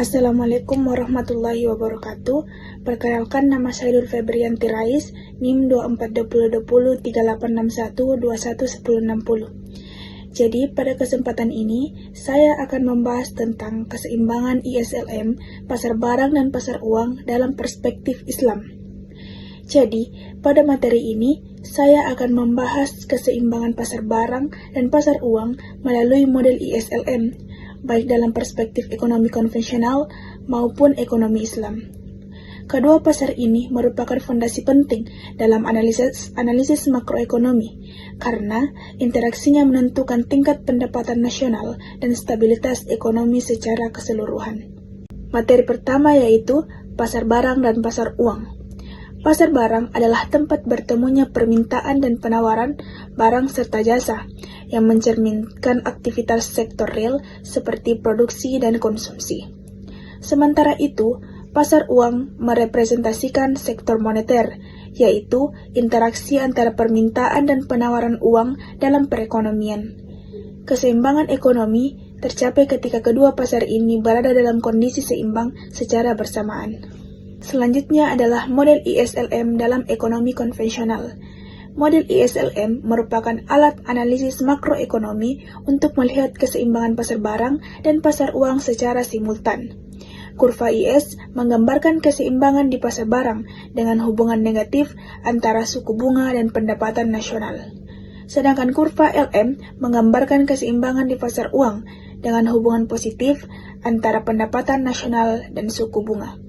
Assalamualaikum warahmatullahi wabarakatuh. Perkenalkan, nama saya Nur Febrianti Rais, NIM 2420203861211060. Jadi, pada kesempatan ini, saya akan membahas tentang keseimbangan ISLM, pasar barang dan pasar uang dalam perspektif Islam. Jadi, pada materi ini, saya akan membahas keseimbangan pasar barang dan pasar uang melalui model ISLM, baik dalam perspektif ekonomi konvensional maupun ekonomi Islam. Kedua pasar ini merupakan fondasi penting dalam analisis makroekonomi, karena interaksinya menentukan tingkat pendapatan nasional dan stabilitas ekonomi secara keseluruhan. Materi pertama yaitu pasar barang dan pasar uang. Pasar barang adalah tempat bertemunya permintaan dan penawaran barang serta jasa yang mencerminkan aktivitas sektor real seperti produksi dan konsumsi. Sementara itu, pasar uang merepresentasikan sektor moneter, yaitu interaksi antara permintaan dan penawaran uang dalam perekonomian. Keseimbangan ekonomi tercapai ketika kedua pasar ini berada dalam kondisi seimbang secara bersamaan. Selanjutnya adalah model ISLM dalam ekonomi konvensional. Model ISLM merupakan alat analisis makroekonomi untuk melihat keseimbangan pasar barang dan pasar uang secara simultan. Kurva IS menggambarkan keseimbangan di pasar barang dengan hubungan negatif antara suku bunga dan pendapatan nasional. Sedangkan kurva LM menggambarkan keseimbangan di pasar uang dengan hubungan positif antara pendapatan nasional dan suku bunga.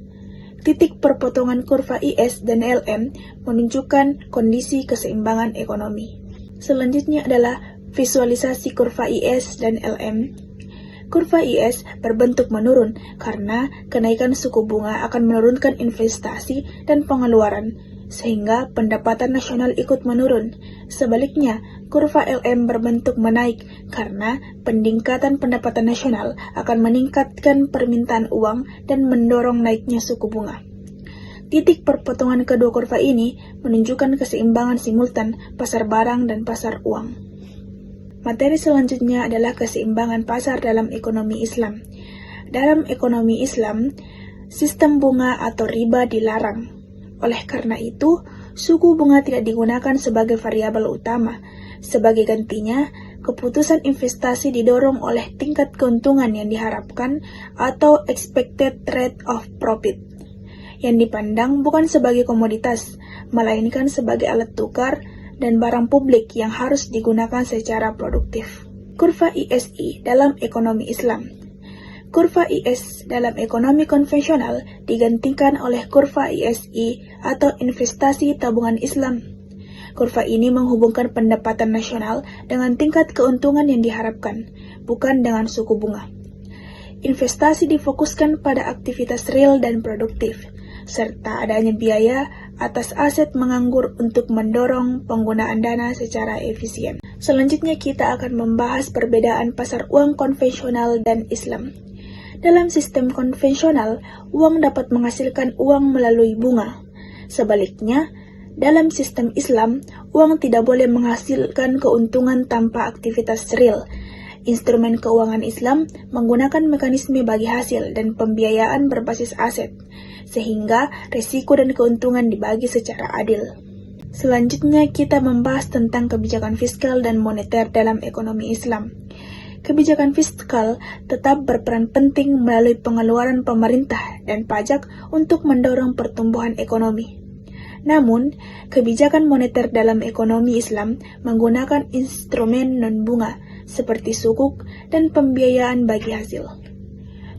Titik perpotongan kurva IS dan LM menunjukkan kondisi keseimbangan ekonomi. Selanjutnya adalah visualisasi kurva IS dan LM. Kurva IS berbentuk menurun karena kenaikan suku bunga akan menurunkan investasi dan pengeluaran, sehingga pendapatan nasional ikut menurun. Sebaliknya, kurva LM berbentuk menaik karena peningkatan pendapatan nasional akan meningkatkan permintaan uang dan mendorong naiknya suku bunga. Titik perpotongan kedua kurva ini menunjukkan keseimbangan simultan pasar barang dan pasar uang. Materi selanjutnya adalah keseimbangan pasar dalam ekonomi Islam. Dalam ekonomi Islam, sistem bunga atau riba dilarang. Oleh karena itu, suku bunga tidak digunakan sebagai variabel utama. Sebagai gantinya, keputusan investasi didorong oleh tingkat keuntungan yang diharapkan atau expected rate of profit, yang dipandang bukan sebagai komoditas, melainkan sebagai alat tukar dan barang publik yang harus digunakan secara produktif. Kurva ISI dalam ekonomi Islam. Kurva IS dalam ekonomi konvensional digantikan oleh kurva ISI atau investasi tabungan Islam. Kurva ini menghubungkan pendapatan nasional dengan tingkat keuntungan yang diharapkan, bukan dengan suku bunga. Investasi difokuskan pada aktivitas real dan produktif, serta adanya biaya atas aset menganggur untuk mendorong penggunaan dana secara efisien. Selanjutnya kita akan membahas perbedaan pasar uang konvensional dan Islam. Dalam sistem konvensional, uang dapat menghasilkan uang melalui bunga. Sebaliknya, dalam sistem Islam, uang tidak boleh menghasilkan keuntungan tanpa aktivitas real. Instrumen keuangan Islam menggunakan mekanisme bagi hasil dan pembiayaan berbasis aset, sehingga risiko dan keuntungan dibagi secara adil. Selanjutnya kita membahas tentang kebijakan fiskal dan moneter dalam ekonomi Islam. Kebijakan fiskal tetap berperan penting melalui pengeluaran pemerintah dan pajak untuk mendorong pertumbuhan ekonomi. Namun, kebijakan moneter dalam ekonomi Islam menggunakan instrumen non-bunga seperti sukuk dan pembiayaan bagi hasil.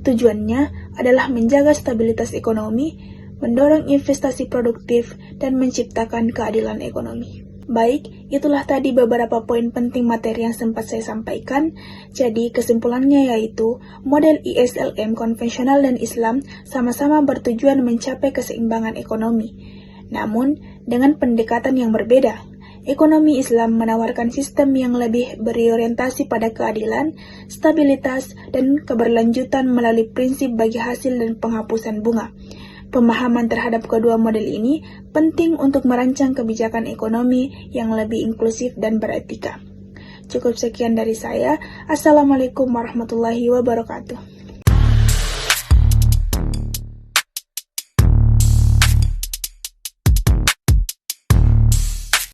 Tujuannya adalah menjaga stabilitas ekonomi, mendorong investasi produktif, dan menciptakan keadilan ekonomi. Baik, itulah tadi beberapa poin penting materi yang sempat saya sampaikan. Jadi, kesimpulannya yaitu, model ISLM konvensional dan Islam sama-sama bertujuan mencapai keseimbangan ekonomi. Namun, dengan pendekatan yang berbeda. Ekonomi Islam menawarkan sistem yang lebih berorientasi pada keadilan, stabilitas, dan keberlanjutan melalui prinsip bagi hasil dan penghapusan bunga. Pemahaman terhadap kedua model ini penting untuk merancang kebijakan ekonomi yang lebih inklusif dan beretika. Cukup sekian dari saya. Assalamualaikum warahmatullahi wabarakatuh.